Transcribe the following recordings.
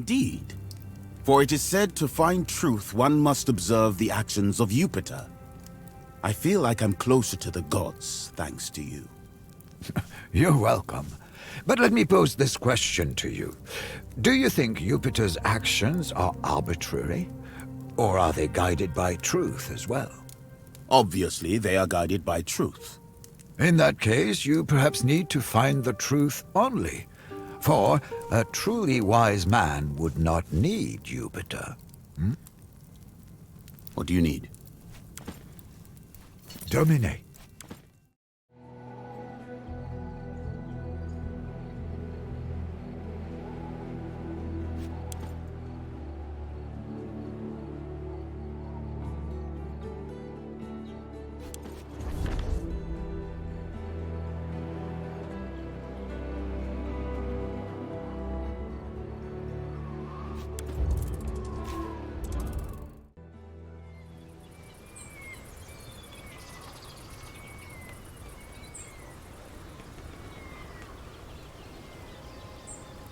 Indeed. For it is said to find truth, one must observe the actions of Jupiter. I feel like I'm closer to the gods, thanks to you. You're welcome. But let me pose this question to you. Do you think Jupiter's actions are arbitrary? Or are they guided by truth as well? Obviously, they are guided by truth. In that case, you perhaps need to find the truth only. For a truly wise man would not need Jupiter. What do you need? Dominate.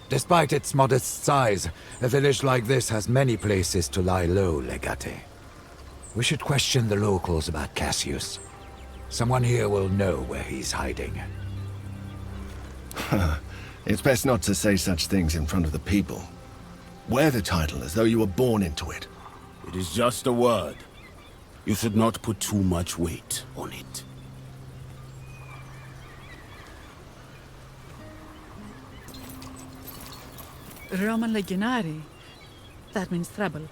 Despite its modest size, a village like this has many places to lie low, Legate. We should question the locals about Cassius. Someone here will know where he's hiding. It's best not to say such things in front of the people. Wear the title as though you were born into it. It is just a word. You should not put too much weight on it. Roman legionary. That means trouble.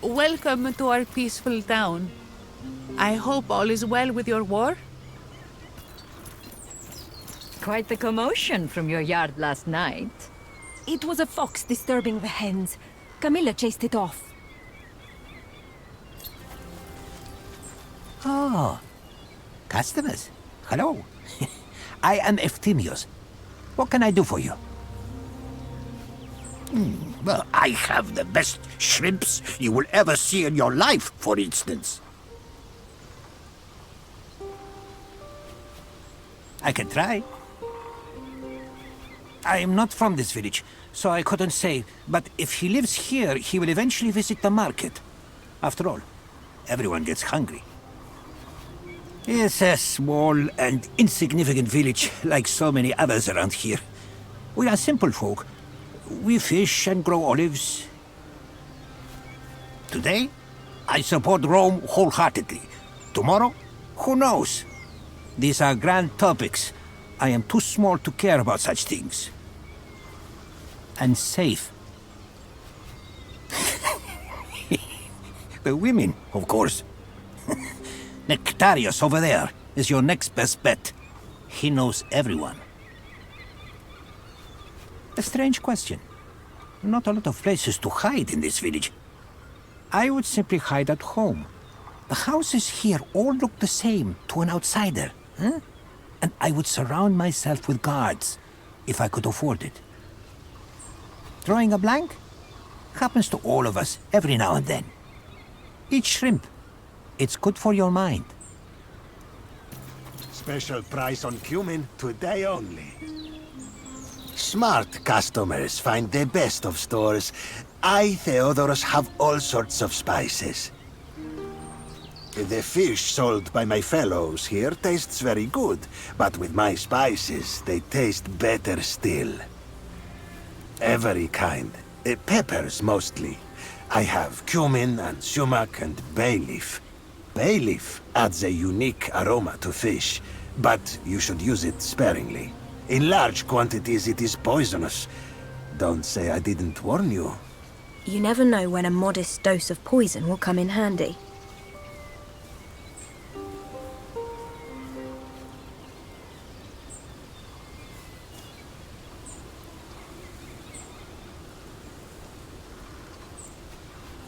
Welcome to our peaceful town. I hope all is well with your war. Quite the commotion from your yard last night. It was a fox disturbing the hens. Camilla chased it off. Oh. Customers. Hello. I am Efthymios. What can I do for you? Well, I have the best shrimps you will ever see in your life, for instance. I can try. I am not from this village, so I couldn't say, but if he lives here, he will eventually visit the market. After all, everyone gets hungry. It's a small and insignificant village, like so many others around here. We are simple folk. We fish and grow olives. Today, I support Rome wholeheartedly. Tomorrow, who knows? These are grand topics. I am too small to care about such things. And safe. The women, of course. Nectarius over there is your next best bet. He knows everyone. A strange question. Not a lot of places to hide in this village. I would simply hide at home. The houses here all look the same to an outsider. And I would surround myself with guards, if I could afford it. Drawing a blank? Happens to all of us every now and then. Eat shrimp. It's good for your mind. Special price on cumin today only. Smart customers find the best of stores. I, Theodoros, have all sorts of spices. The fish sold by my fellows here tastes very good, but with my spices, they taste better still. Every kind. Peppers, mostly. I have cumin and sumac and bay leaf. Bay leaf adds a unique aroma to fish, but you should use it sparingly. In large quantities, it is poisonous. Don't say I didn't warn you. You never know when a modest dose of poison will come in handy.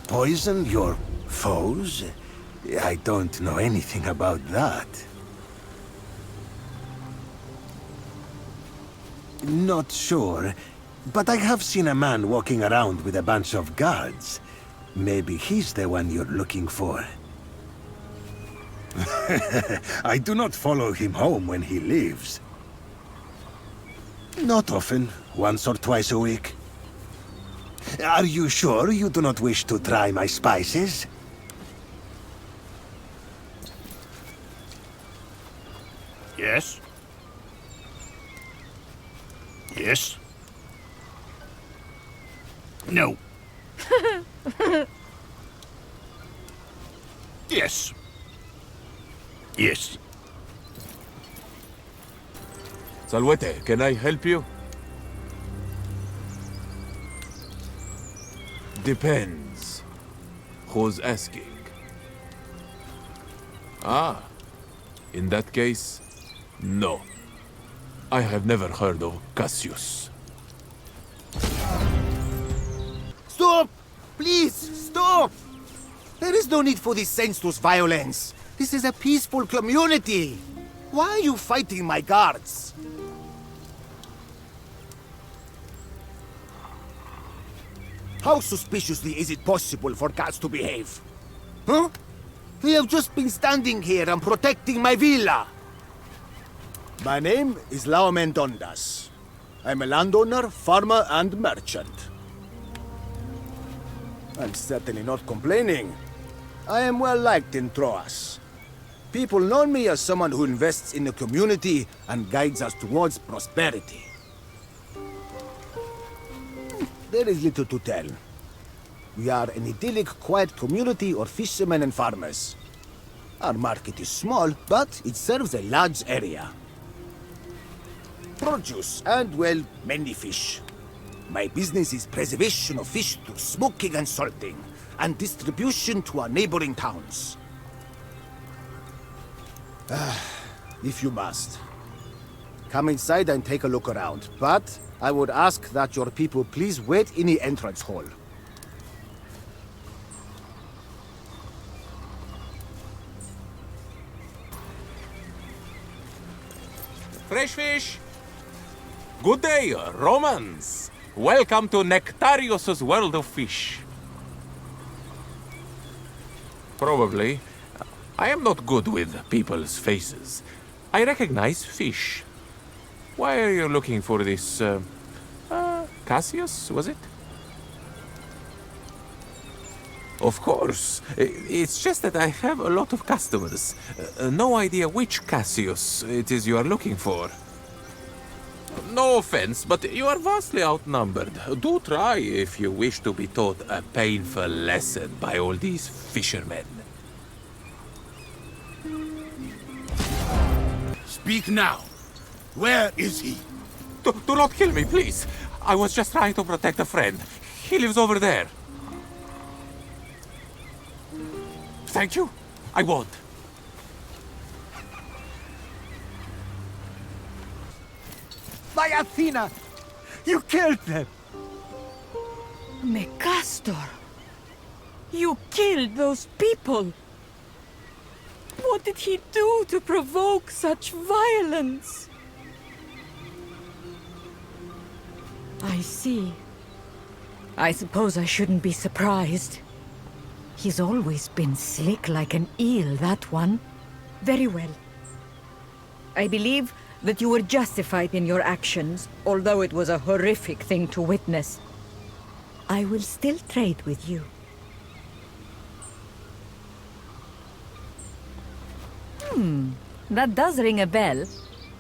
Poison your foes? I don't know anything about that. Not sure. But I have seen a man walking around with a bunch of guards. Maybe he's the one you're looking for. I do not follow him home when he leaves. Not often, once or twice a week. Are you sure you do not wish to try my spices? Yes? Yes? No. Yes. Yes. Salvete, can I help you? Depends. Who's asking? Ah. In that case, no. I have never heard of Cassius. Stop! Please, stop! There is no need for this senseless violence. This is a peaceful community. Why are you fighting my guards? How suspiciously is it possible for cats to behave? Huh? We have just been standing here and protecting my villa. My name is Lao Mendondas. I'm a landowner, farmer, and merchant. I'm certainly not complaining. I am well liked in Troas. People know me as someone who invests in the community and guides us towards prosperity. There is little to tell. We are an idyllic, quiet community of fishermen and farmers. Our market is small, but it serves a large area. Produce and, well, many fish. My business is preservation of fish through smoking and salting, and distribution to our neighboring towns. If you must. Come inside and take a look around, but I would ask that your people please wait in the entrance hall. Fresh fish! Good day, Romans! Welcome to Nectarius's world of fish. Probably. I am not good with people's faces. I recognize fish. Why are you looking for this, Cassius, was it? Of course. It's just that I have a lot of customers. No idea which Cassius it is you are looking for. No offense, but you are vastly outnumbered. Do try if you wish to be taught a painful lesson by all these fishermen. Speak now. Where is he? Do not kill me, please. I was just trying to protect a friend. He lives over there. Thank you. I won't. My Athena! You killed them! Mecastor! You killed those people! What did he do to provoke such violence? I see. I suppose I shouldn't be surprised. He's always been slick like an eel, that one. Very well. I believe that you were justified in your actions, although it was a horrific thing to witness. I will still trade with you. That does ring a bell.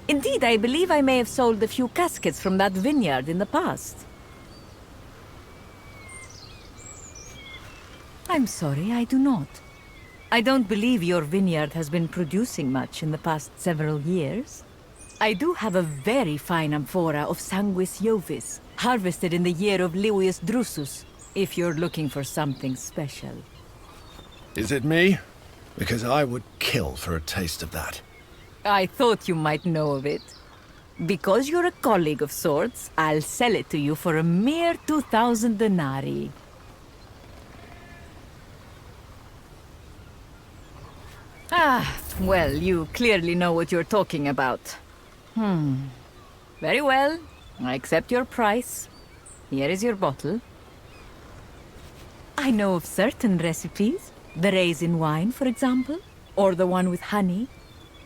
Indeed, I believe I may have sold a few caskets from that vineyard in the past. I'm sorry, I do not. I don't believe your vineyard has been producing much in the past several years. I do have a very fine amphora of Sanguis Jovis, harvested in the year of Livius Drusus, if you're looking for something special. Is it me? Because I would kill for a taste of that. I thought you might know of it. Because you're a colleague of sorts, I'll sell it to you for a mere 2,000 denarii. Ah, well, you clearly know what you're talking about. Very well. I accept your price. Here is your bottle. I know of certain recipes. The raisin wine, for example, or the one with honey.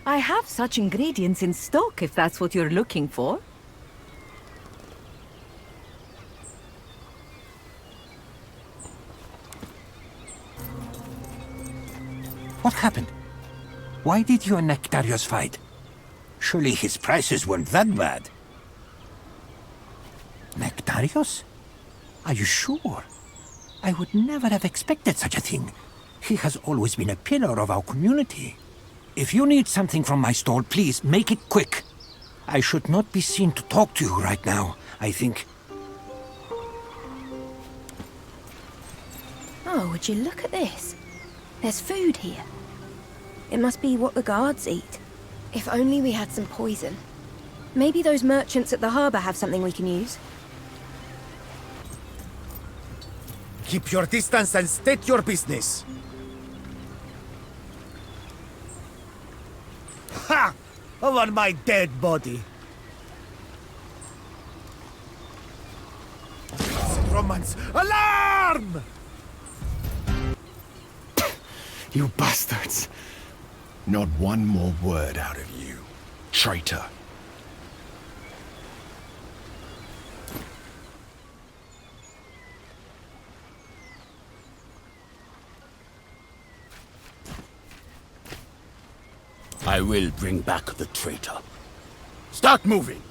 I have such ingredients in stock if that's what you're looking for. What happened? Why did you and Nectarios fight? Surely his prices weren't that bad. Nectarios? Are you sure? I would never have expected such a thing. He has always been a pillar of our community. If you need something from my stall, please make it quick. I should not be seen to talk to you right now, I think. Oh, would you look at this? There's food here. It must be what the guards eat. If only we had some poison. Maybe those merchants at the harbour have something we can use. Keep your distance and state your business. Ha! Over my dead body. Romans, alarm! You bastards! Not one more word out of you, traitor. I will bring back the traitor. Start moving!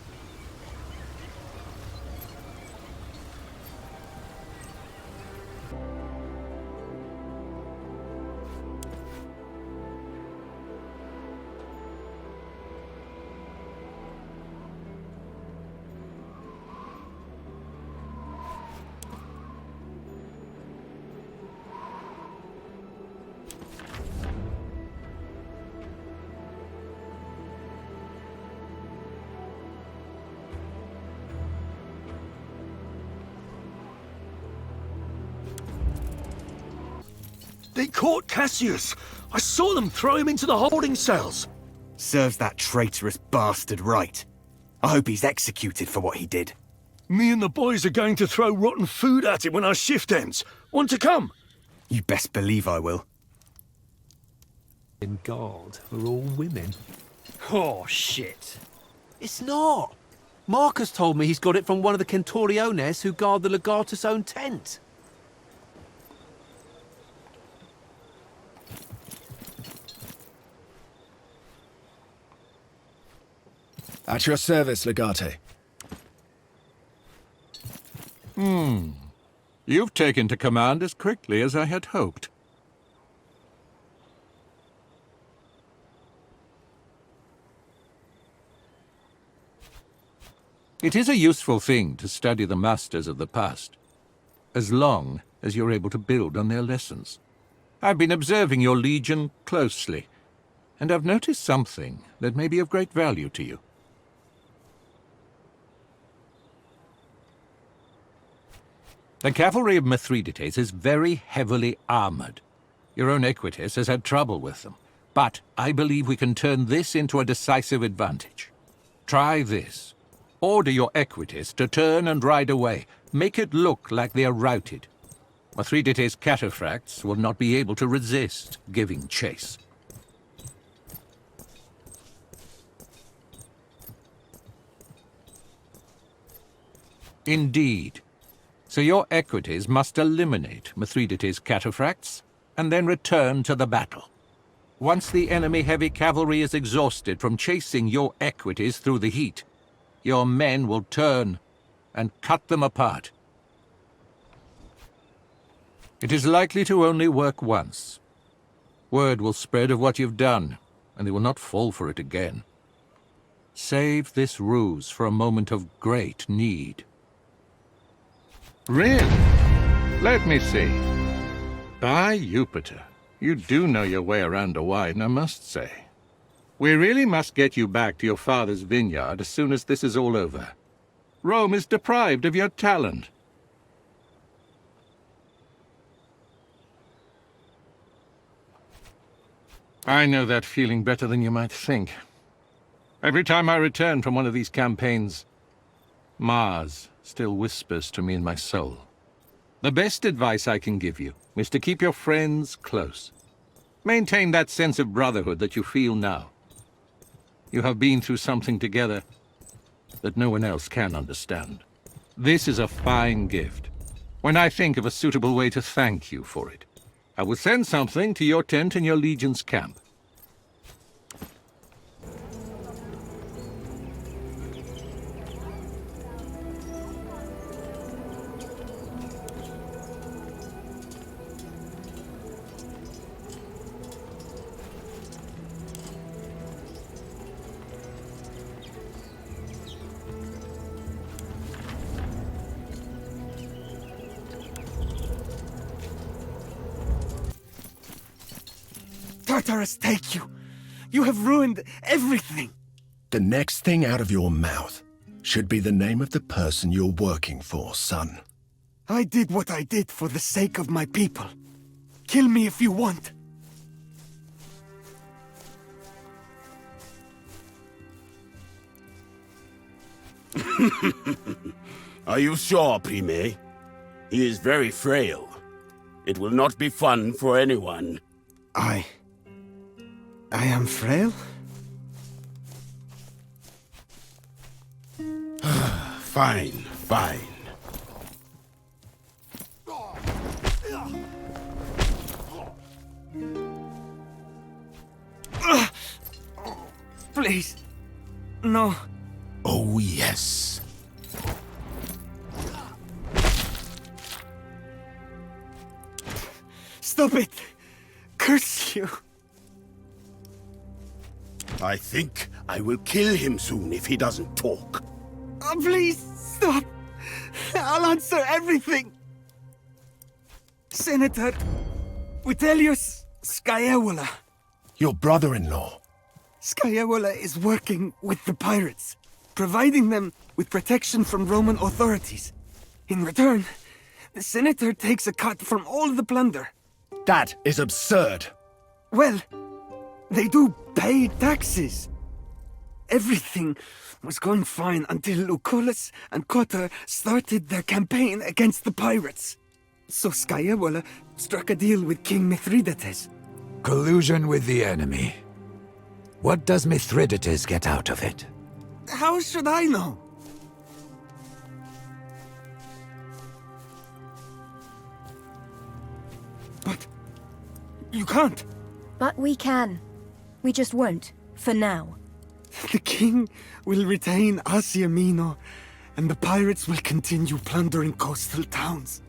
They caught Cassius! I saw them throw him into the holding cells! Serves that traitorous bastard right. I hope he's executed for what he did. Me and the boys are going to throw rotten food at him when our shift ends. Want to come? You best believe I will. In guard are all women. Oh, shit. It's not. Marcus told me he's got it from one of the Centuriones who guard the Legatus' own tent. At your service, Legate. You've taken to command as quickly as I had hoped. It is a useful thing to study the masters of the past, as long as you're able to build on their lessons. I've been observing your legion closely, and I've noticed something that may be of great value to you. The cavalry of Mithridates is very heavily armored. Your own Equites has had trouble with them, but I believe we can turn this into a decisive advantage. Try this. Order your Equites to turn and ride away. Make it look like they are routed. Mithridates' cataphracts will not be able to resist giving chase. Indeed. So your Equites must eliminate Mithridates' cataphracts, and then return to the battle. Once the enemy heavy cavalry is exhausted from chasing your Equites through the heat, your men will turn and cut them apart. It is likely to only work once. Word will spread of what you've done, and they will not fall for it again. Save this ruse for a moment of great need. Really? Let me see. By Jupiter, you do know your way around a wine, I must say. We really must get you back to your father's vineyard as soon as this is all over. Rome is deprived of your talent. I know that feeling better than you might think. Every time I return from one of these campaigns, Mars still whispers to me in my soul. The best advice I can give you is to keep your friends close. Maintain that sense of brotherhood that you feel now. You have been through something together that no one else can understand. This is a fine gift. When I think of a suitable way to thank you for it, I will send something to your tent in your legion's camp. Tartarus, take you! You have ruined everything! The next thing out of your mouth should be the name of the person you're working for, son. I did what I did for the sake of my people. Kill me if you want. Are you sure, Prime? He is very frail. It will not be fun for anyone. I am frail? Fine, fine. Please. No. Oh, yes. Stop it! Curse you! I think I will kill him soon if he doesn't talk. Oh, please, stop! I'll answer everything! Senator Vitellius Scaevola. Your brother-in-law. Scaevola is working with the pirates, providing them with protection from Roman authorities. In return, the senator takes a cut from all the plunder. That is absurd. Well, they do pay taxes. Everything was going fine until Lucullus and Cotter started their campaign against the pirates. So Scaevola struck a deal with King Mithridates. Collusion with the enemy. What does Mithridates get out of it? How should I know? But you can't. But we can. We just won't, for now. The king will retain Asia Minor, and the pirates will continue plundering coastal towns.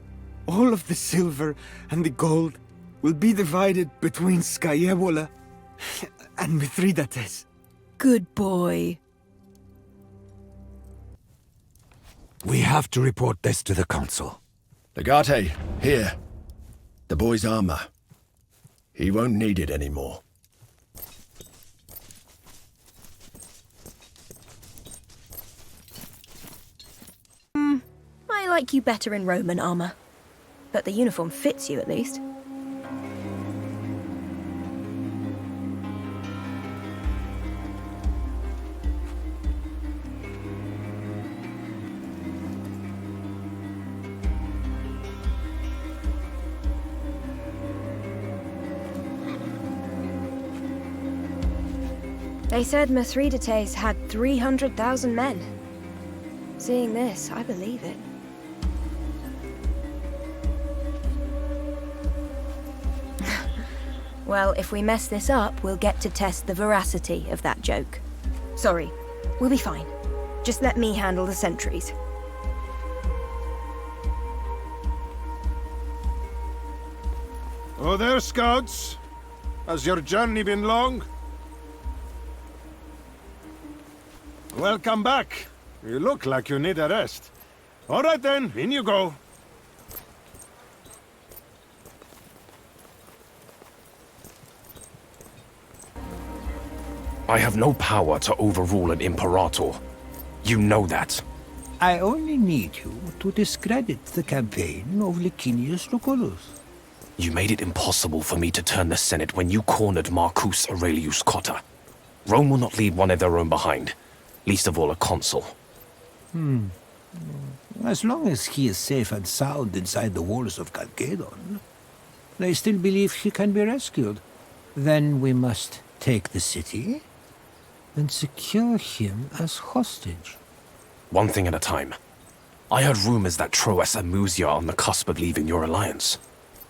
All of the silver and the gold will be divided between Scaevola and Mithridates. Good boy. We have to report this to the consul. Legate, here. The boy's armor. He won't need it anymore. I like you better in Roman armor. But the uniform fits you at least. They said Mithridates had 300,000 men. Seeing this, I believe it. Well, if we mess this up, we'll get to test the veracity of that joke. Sorry, we'll be fine. Just let me handle the sentries. Oh there, scouts. Has your journey been long? Welcome back. You look like you need a rest. All right then, in you go. I have no power to overrule an imperator. You know that. I only need you to discredit the campaign of Licinius Lucullus. You made it impossible for me to turn the Senate when you cornered Marcus Aurelius Cotta. Rome will not leave one of their own behind, least of all a consul. As long as he is safe and sound inside the walls of Calcedon, I still believe he can be rescued. Then we must take the city and secure him as hostage. One thing at a time. I heard rumors that Troas and Musia are on the cusp of leaving your alliance.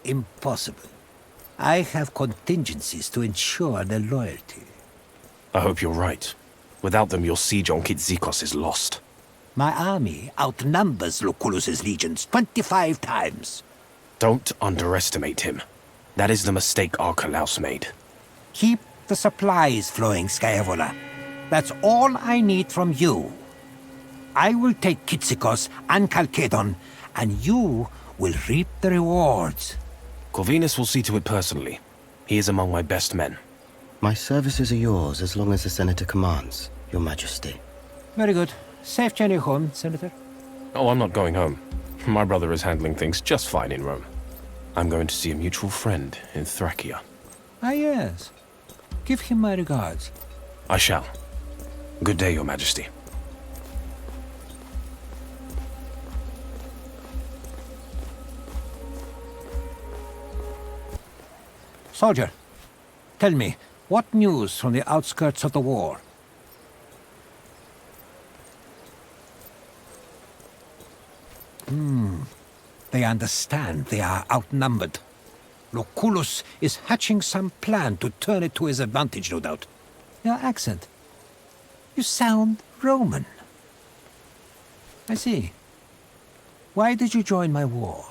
Impossible. I have contingencies to ensure their loyalty. I hope you're right. Without them, your siege on Kitsikos is lost. My army outnumbers Lucullus's legions 25 times. Don't underestimate him. That is the mistake Archelaus made. Keep the supplies flowing, Skyavola. That's all I need from you. I will take Kitsikos and Calcedon, and you will reap the rewards. Corvinus will see to it personally. He is among my best men. My services are yours as long as the Senator commands, Your Majesty. Very good. Safe journey home, Senator. Oh, I'm not going home. My brother is handling things just fine in Rome. I'm going to see a mutual friend in Thracia. Ah, yes. Give him my regards. I shall. Good day, Your Majesty. Soldier, tell me, what news from the outskirts of the war? They understand they are outnumbered. Lucullus is hatching some plan to turn it to his advantage, no doubt. Your accent. You sound Roman. I see. Why did you join my war?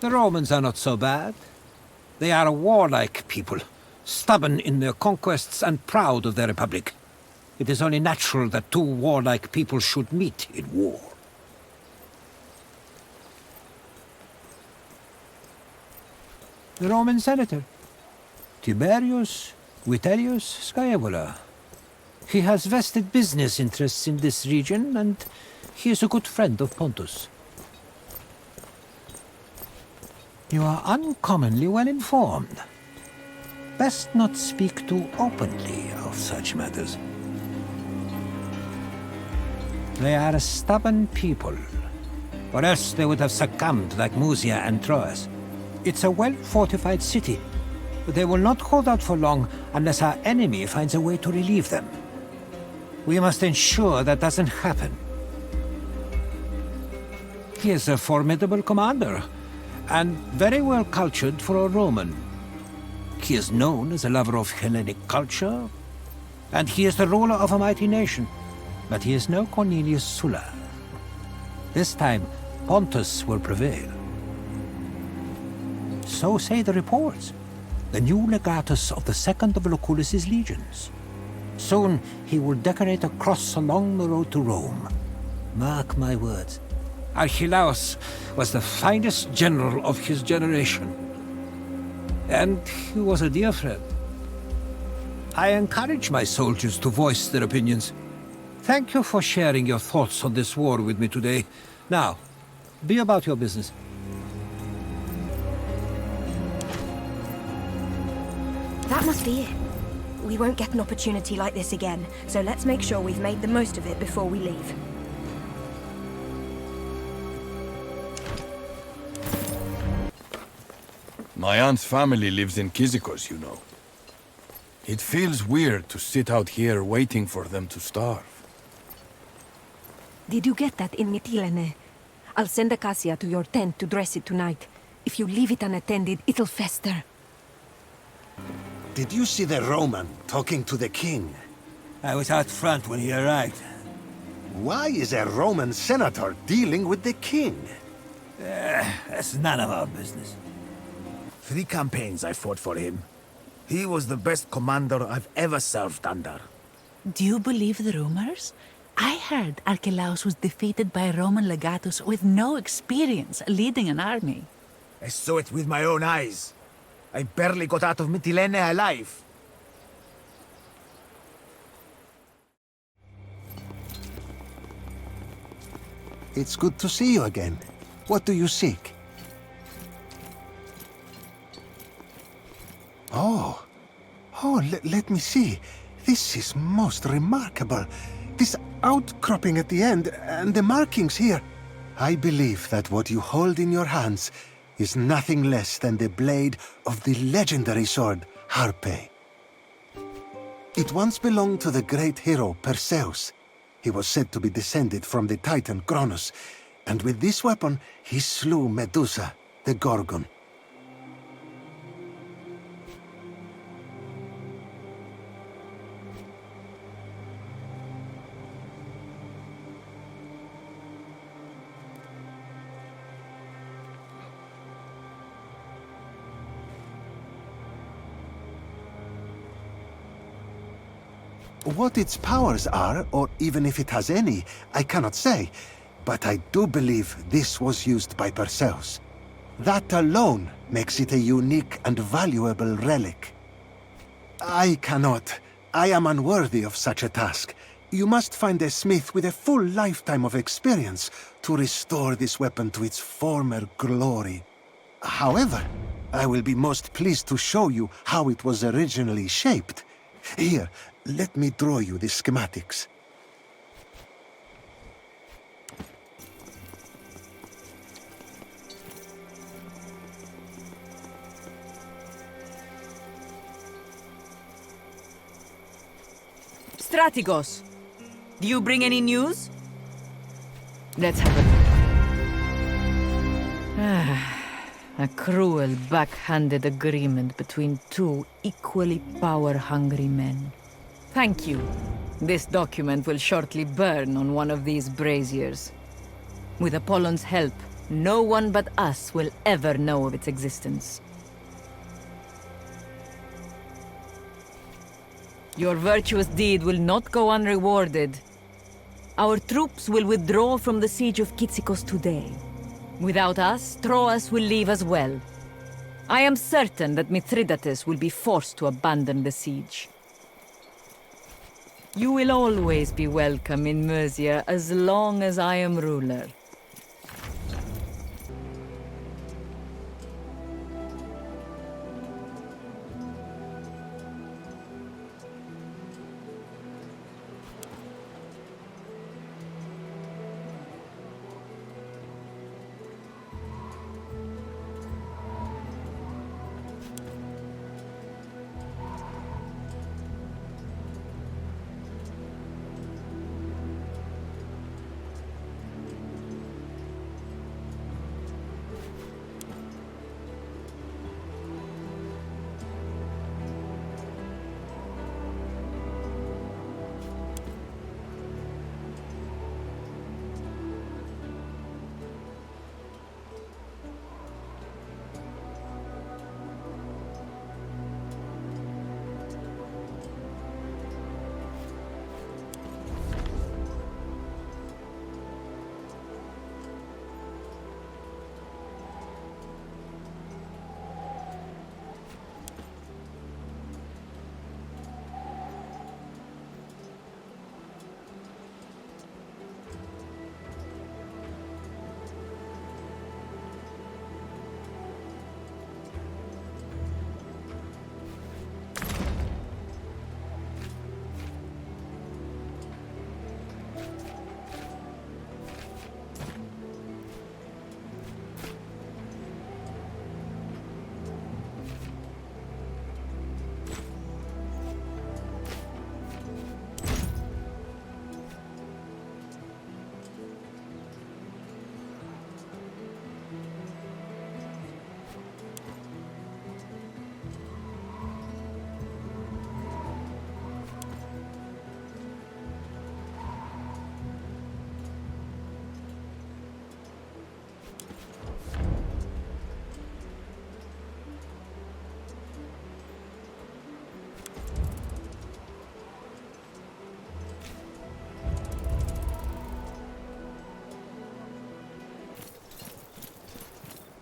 The Romans are not so bad. They are a warlike people, stubborn in their conquests and proud of their republic. It is only natural that two warlike people should meet in war. The Roman senator, Tiberius Vitellius Scaevola. He has vested business interests in this region, and he is a good friend of Pontus. You are uncommonly well informed. Best not speak too openly of such matters. They are a stubborn people, or else they would have succumbed like Musia and Troas. It's a well-fortified city, but they will not hold out for long unless our enemy finds a way to relieve them. We must ensure that doesn't happen. He is a formidable commander, and very well cultured for a Roman. He is known as a lover of Hellenic culture, and he is the ruler of a mighty nation. But he is no Cornelius Sulla. This time, Pontus will prevail. So say the reports. The new legatus of the second of Lucullus's legions. Soon he will decorate a cross along the road to Rome. Mark my words. Archelaus was the finest general of his generation. And he was a dear friend. I encourage my soldiers to voice their opinions. Thank you for sharing your thoughts on this war with me today. Now, be about your business. That must be it. We won't get an opportunity like this again, so let's make sure we've made the most of it before we leave. My aunt's family lives in Kyzikos, you know. It feels weird to sit out here waiting for them to starve. Did you get that in Mytilene? I'll send Acacia to your tent to dress it tonight. If you leave it unattended, it'll fester. Did you see the Roman talking to the king? I was out front when he arrived. Why is a Roman senator dealing with the king? That's none of our business. 3 campaigns I fought for him. He was the best commander I've ever served under. Do you believe the rumors? I heard Archelaus was defeated by a Roman legatus with no experience leading an army. I saw it with my own eyes. I barely got out of Mytilene alive. It's good to see you again. What do you seek? Oh, let me see. This is most remarkable. This outcropping at the end, and the markings here. I believe that what you hold in your hands is nothing less than the blade of the legendary sword, Harpe. It once belonged to the great hero Perseus. He was said to be descended from the titan Kronos, and with this weapon he slew Medusa, the Gorgon. What its powers are, or even if it has any, I cannot say, but I do believe this was used by Perseus. That alone makes it a unique and valuable relic. I cannot. I am unworthy of such a task. You must find a smith with a full lifetime of experience to restore this weapon to its former glory. However, I will be most pleased to show you how it was originally shaped. Here, let me draw you the schematics. Strategos, do you bring any news? Let's have a look. A cruel, backhanded agreement between two equally power-hungry men. Thank you. This document will shortly burn on one of these braziers. With Apollon's help, no one but us will ever know of its existence. Your virtuous deed will not go unrewarded. Our troops will withdraw from the siege of Kitsikos today. Without us, Troas will leave as well. I am certain that Mithridates will be forced to abandon the siege. You will always be welcome in Mercia as long as I am ruler.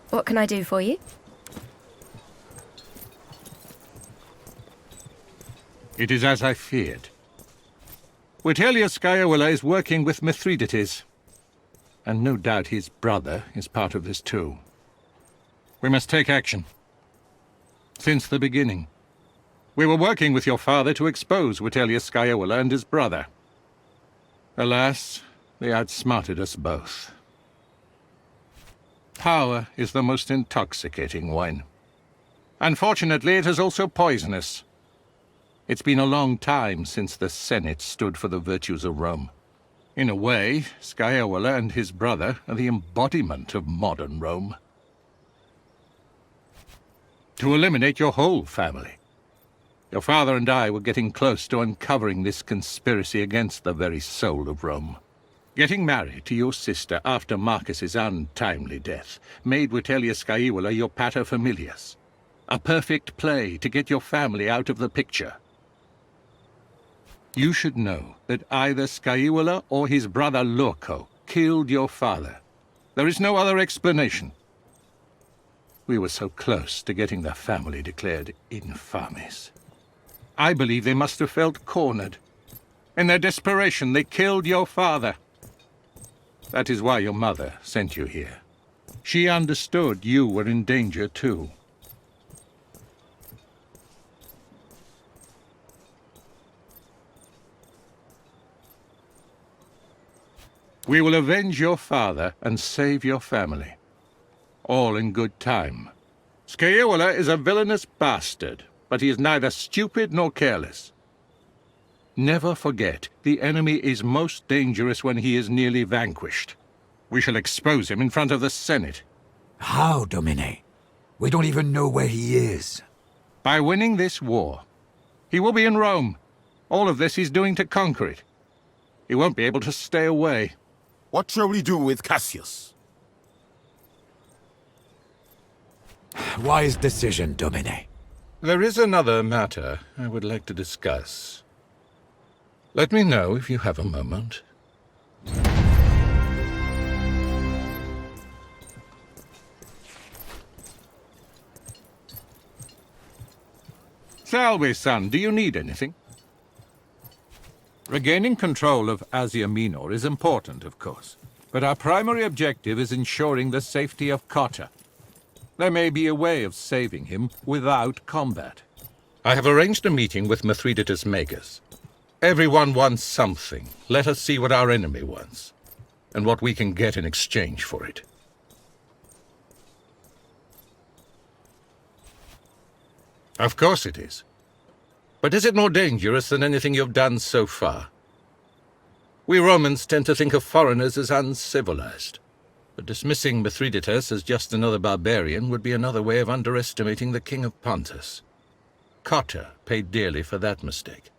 What can I do for you? It is as I feared. Vitellius Scaevola is working with Mithridates, and no doubt his brother is part of this too. We must take action. Since the beginning, We were working with your father to expose Vitellius Scaevola and his brother. Alas, they outsmarted us both. Power is the most intoxicating wine. Unfortunately, it is also poisonous. It's been a long time since the Senate stood for the virtues of Rome. In a way, Scaevola and his brother are the embodiment of modern Rome. To eliminate your whole family. Your father and I were getting close to uncovering this conspiracy against the very soul of Rome. Getting married to your sister after Marcus's untimely death made Vitellius Scaevola your paterfamilias. A perfect play to get your family out of the picture. You should know that either Scaevola or his brother Lorco killed your father. There is no other explanation. We were so close to getting the family declared infames. I believe they must have felt cornered. In their desperation, they killed your father. That is why your mother sent you here. She understood you were in danger too. We will avenge your father and save your family. All in good time. Scaevola is a villainous bastard, but he is neither stupid nor careless. Never forget, the enemy is most dangerous when he is nearly vanquished. We shall expose him in front of the Senate. How, Domine? We don't even know where he is. By winning this war. He will be in Rome. All of this he's doing to conquer it. He won't be able to stay away. What shall we do with Cassius? Wise decision, Domine. There is another matter I would like to discuss. Let me know if you have a moment. Salve, son. Do you need anything? Regaining control of Asia Minor is important, of course, but our primary objective is ensuring the safety of Cotta. There may be a way of saving him without combat. I have arranged a meeting with Mithridates' makers. Everyone wants something. Let us see what our enemy wants, and what we can get in exchange for it. Of course it is. But is it more dangerous than anything you've done so far? We Romans tend to think of foreigners as uncivilized. But dismissing Mithridates as just another barbarian would be another way of underestimating the King of Pontus. Cotta paid dearly for that mistake.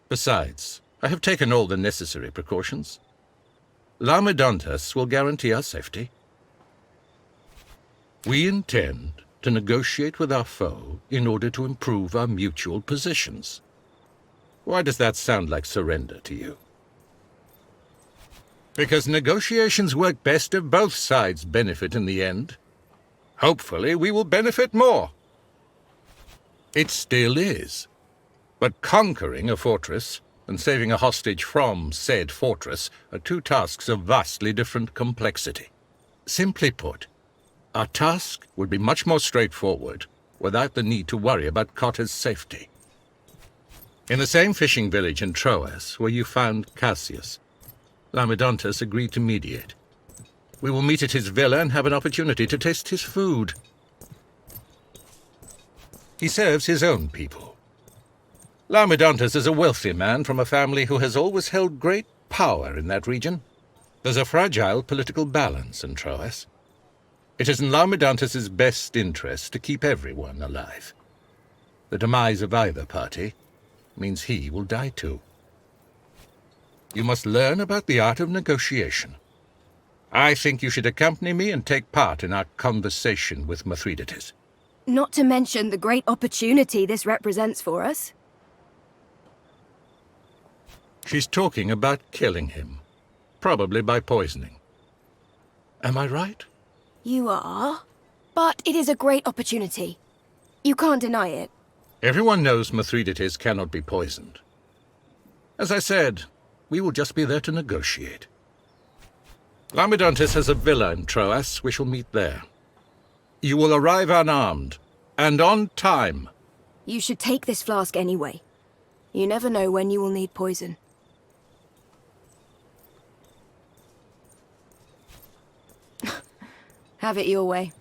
Besides, I have taken all the necessary precautions. Laomedontus will guarantee our safety. We intend to negotiate with our foe in order to improve our mutual positions. Why does that sound like surrender to you? Because negotiations work best if both sides benefit in the end. Hopefully, we will benefit more. It still is. But conquering a fortress and saving a hostage from said fortress are two tasks of vastly different complexity. Simply put, our task would be much more straightforward without the need to worry about Cotta's safety. In the same fishing village in Troas where you found Cassius, Laomedontus agreed to mediate. We will meet at his villa and have an opportunity to taste his food. He serves his own people. Laomedontus is a wealthy man from a family who has always held great power in that region. There's a fragile political balance in Troas. It is in Laomedontus's best interest to keep everyone alive. The demise of either party means he will die too. You must learn about the art of negotiation. I think you should accompany me and take part in our conversation with Mithridates. Not to mention the great opportunity this represents for us. She's talking about killing him, probably by poisoning. Am I right? You are. But it is a great opportunity. You can't deny it. Everyone knows Mithridates cannot be poisoned. As I said, we will just be there to negotiate. Laomedontus has a villa in Troas. We shall meet there. You will arrive unarmed, and on time. You should take this flask anyway. You never know when you will need poison. Have it your way.